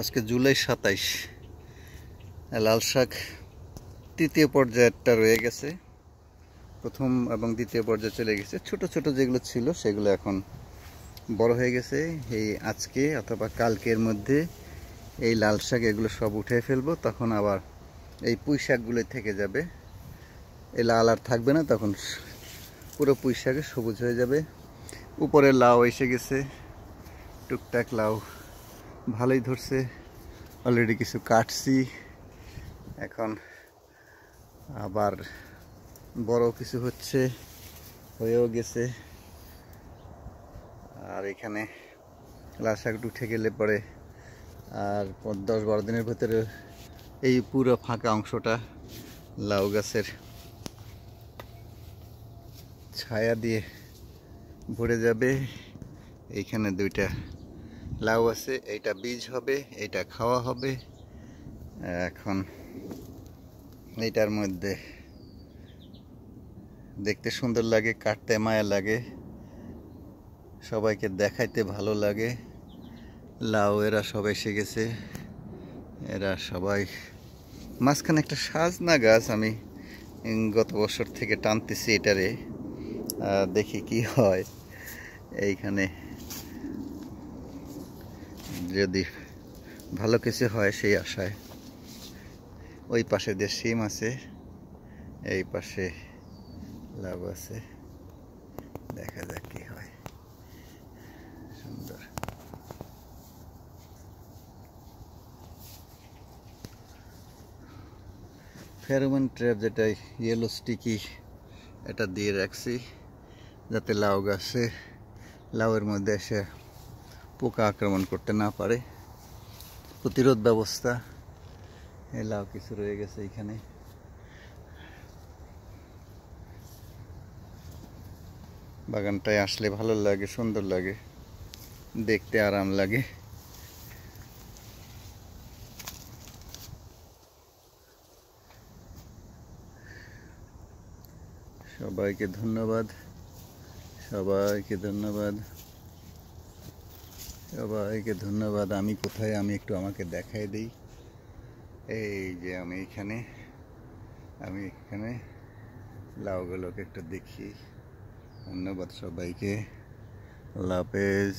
আজকে জুলাই ২৭। লাল শাক তৃতীয় পর্যায়টা রয়ে গেছে, প্রথম এবং দ্বিতীয় পর্যায়ে চলে গেছে। ছোট ছোট যেগুলো ছিল সেগুলো এখন বড় হয়ে গেছে। এই আজকে অথবা কালকের মধ্যে এই লাল শাক এগুলো সব উঠে ফেলবো, তখন আবার এই পুঁই শাকগুলো থেকে যাবে। এই লাল আর থাকবে না, তখন পুরো পুঁই শাকে সবুজ হয়ে যাবে। উপরে লাউ এসে গেছে, টুকটাক লাউ ভালোই ধরছে, অলরেডি কিছু কাটছি। এখন আবার বড় কিছু হচ্ছে, হয়েও গেছে। আর এখানে লাল শাক উঠে গেলে পরে আর 10-12 দিনের ভেতরে এই পুরো ফাঁকা অংশটা লাউ গাছের ছায়া দিয়ে ভরে যাবে। এইখানে দুইটা লাউ আছে, এইটা বীজ হবে, এইটা খাওয়া হবে। এখন এইটার মধ্যে দেখতে সুন্দর লাগে, কাটতে মায়া লাগে, সবাইকে দেখাইতে ভালো লাগে। লাউ এরা সবাই এসে গেছে, এরা সবাই। মাঝখানে একটা সাজনা গাছ আমি গত বছর থেকে টানতেছি, এটারে দেখি কি হয়। এইখানে যদি ভালো কিছু হয় সেই আশায়। ওই পাশে যে শিম আছে, এই পাশে লাউ আছে, দেখা যাক কি হয়। সুন্দর। ফেরোমন ট্র্যাপ, যেটা ইয়েলো স্টিকি, এটা দিয়ে রাখছি যাতে লাউ গাছে লাউয়ের মধ্যে এসে পোকা আক্রমণ করতে না পারে। প্রতিরোধ ব্যবস্থা। এই লাউ কিছু রয়ে গেছে এইখানে। বাগানটায় আসলে ভালো লাগে, সুন্দর লাগে, দেখতে আরাম লাগে। সবাইকে ধন্যবাদ, সবাইকে ধন্যবাদ, সবাইকে ধন্যবাদ। আমি কোথায়, আমি একটু আমাকে দেখাই দিই। এই যে আমি এখানে লাউগুলোকে একটু দেখি। ধন্যবাদ সবাইকে, আল্লাহ হাফেজ।